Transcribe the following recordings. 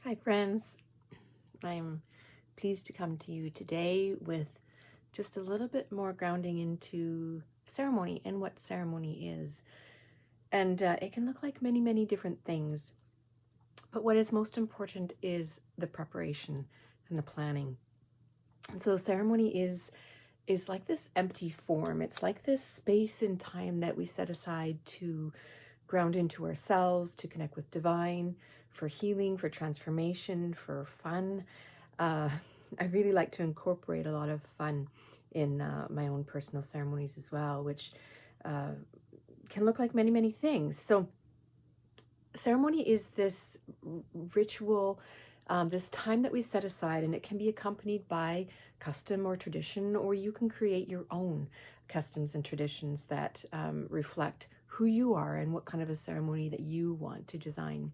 Hi friends, I'm pleased to come to you today with just a little bit more grounding into ceremony and what ceremony is. And it can look like many, many different things. But what is most important is the preparation and the planning. And so ceremony is like this empty form. It's like this space in time that we set aside to ground into ourselves, to connect with divine, for healing, for transformation, for fun. I really like to incorporate a lot of fun in my own personal ceremonies as well, which can look like many, many things. So ceremony is this ritual, this time that we set aside, and it can be accompanied by custom or tradition, or you can create your own customs and traditions that reflect who you are and what kind of a ceremony that you want to design.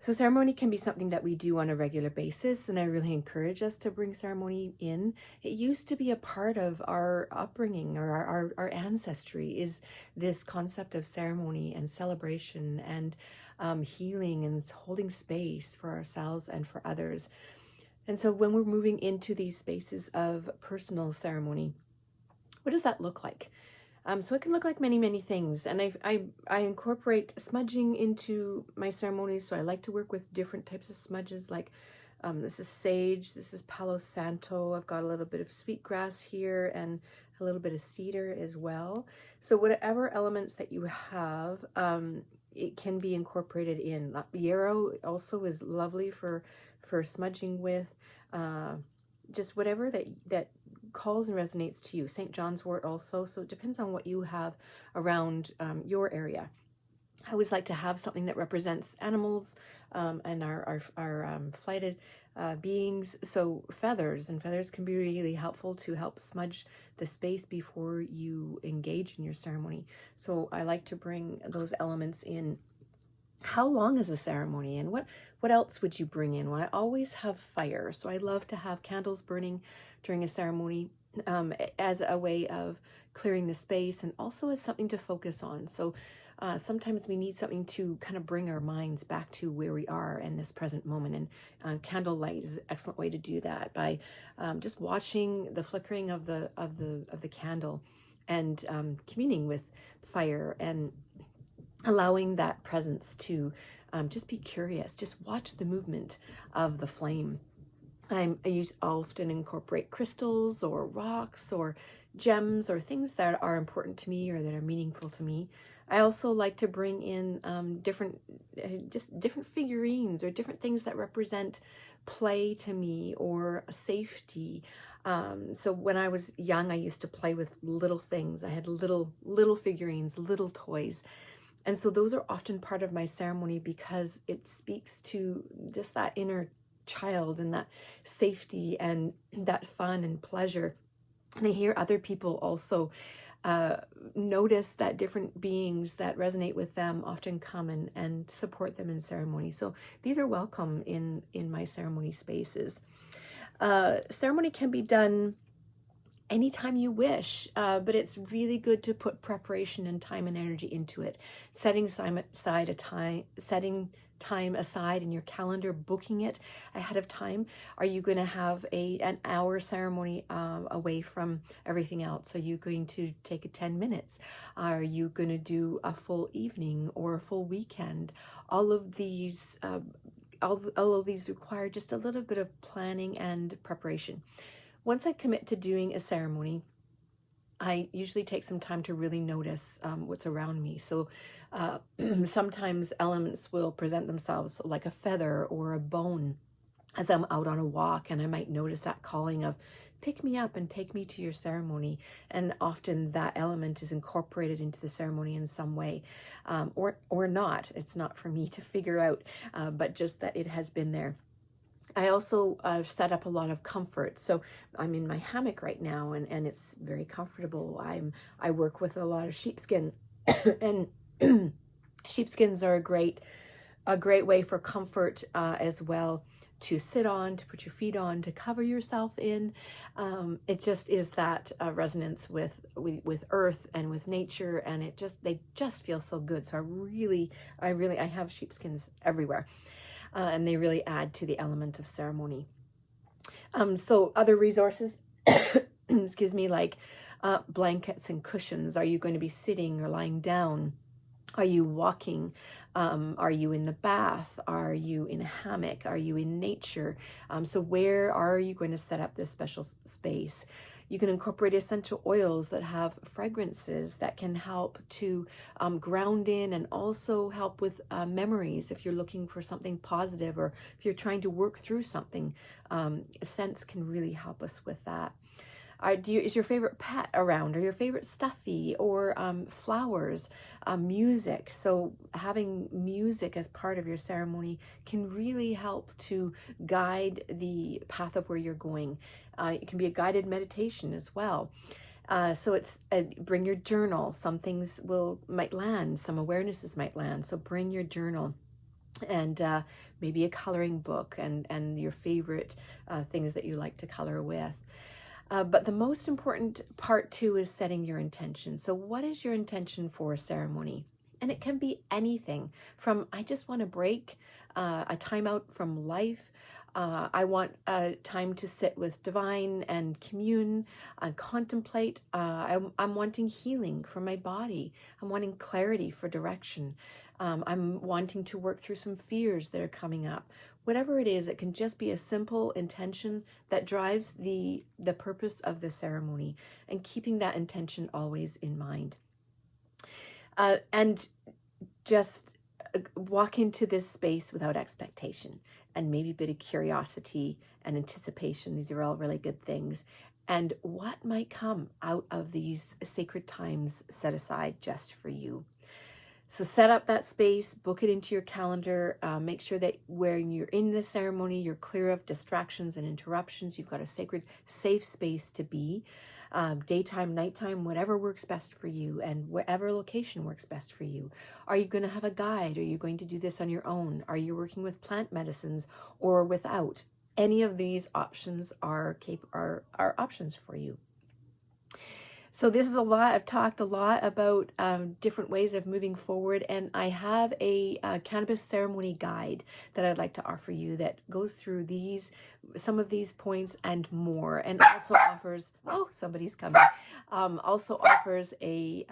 So ceremony can be something that we do on a regular basis, and I really encourage us to bring ceremony in. It used to be a part of our upbringing or our ancestry, is this concept of ceremony and celebration and healing and holding space for ourselves and for others. And so when we're moving into these spaces of personal ceremony, what does that look like? So it can look like many, many things. And I incorporate smudging into my ceremonies. So I like to work with different types of smudges, like this is sage, this is Palo Santo. I've got a little bit of sweetgrass here and a little bit of cedar as well. So whatever elements that you have, it can be incorporated in. Yarrow also is lovely for smudging with. Just whatever that calls and resonates to you. St. John's wort also. So it depends on what you have around your area. I always like to have something that represents animals and our flighted beings. So feathers can be really helpful to help smudge the space before you engage in your ceremony. So I like to bring those elements in. How long is a ceremony, and what else would you bring in? Well, I always have fire, so I love to have candles burning during a ceremony as a way of clearing the space and also as something to focus on. So sometimes we need something to kind of bring our minds back to where we are in this present moment, and candlelight is an excellent way to do that by just watching the flickering of the candle and communing with fire and allowing that presence to just be curious, just watch the movement of the flame. I often incorporate crystals or rocks or gems or things that are important to me or that are meaningful to me. I also like to bring in different figurines or different things that represent play to me or safety. So when I was young, I used to play with little things. I had little figurines, little toys. And so those are often part of my ceremony because it speaks to just that inner child and that safety and that fun and pleasure. And I hear other people also notice that different beings that resonate with them often come and support them in ceremony. So these are welcome in my ceremony spaces. Ceremony can be done anytime you wish, but it's really good to put preparation and time and energy into it. Setting time aside in your calendar, booking it ahead of time. Are you going to have an hour ceremony away from everything else? Are you going to take 10 minutes? Are you going to do a full evening or a full weekend? All of these require just a little bit of planning and preparation. Once I commit to doing a ceremony, I usually take some time to really notice what's around me. So sometimes elements will present themselves like a feather or a bone as I'm out on a walk, and I might notice that calling of pick me up and take me to your ceremony. And often that element is incorporated into the ceremony in some way, or not. It's not for me to figure out, but just that it has been there. I also set up a lot of comfort. So I'm in my hammock right now, and it's very comfortable. I work with a lot of sheepskin, and sheepskins are a great way for comfort as well, to sit on, to put your feet on, to cover yourself in. It just is that resonance with earth and with nature, and they just feel so good. So I have sheepskins everywhere. and they really add to the element of ceremony. So other resources, excuse me, like blankets and cushions. Are you going to be sitting or lying down? Are you walking? Are you in the bath? Are you in a hammock? Are you in nature? So where are you going to set up this special space? You can incorporate essential oils that have fragrances that can help to ground in and also help with memories. If you're looking for something positive or if you're trying to work through something, scents can really help us with that. Is your favorite pet around, or your favorite stuffy, or flowers, music? So having music as part of your ceremony can really help to guide the path of where you're going. It can be a guided meditation as well. So it's bring your journal. Some things might land, some awarenesses might land. So bring your journal and maybe a coloring book and your favorite things that you like to color with. But the most important part too is setting your intention. So what is your intention for a ceremony? And it can be anything from, I just want a break, a time out from life. I want time to sit with divine and commune and contemplate. I'm wanting healing for my body. I'm wanting clarity for direction. I'm wanting to work through some fears that are coming up. Whatever it is, it can just be a simple intention that drives the purpose of the ceremony, and keeping that intention always in mind. And just walk into this space without expectation, and maybe a bit of curiosity and anticipation. These are all really good things. And what might come out of these sacred times set aside just for you. So set up that space, book it into your calendar, make sure that when you're in the ceremony, you're clear of distractions and interruptions. You've got a sacred, safe space to be, daytime, nighttime, whatever works best for you, and wherever location works best for you. Are you going to have a guide? Are you going to do this on your own? Are you working with plant medicines or without? Any of these options are options for you. So this is a lot. I've talked a lot about different ways of moving forward, and I have a cannabis ceremony guide that I'd like to offer you that goes through some of these points and more, and also offers, oh, somebody's coming, also offers a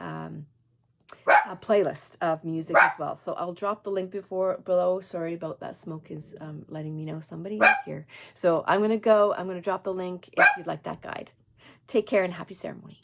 playlist of music as well. So I'll drop the link below. Sorry about that. Smoke is letting me know somebody is here. So I'm going to drop the link if you'd like that guide. Take care and happy ceremony.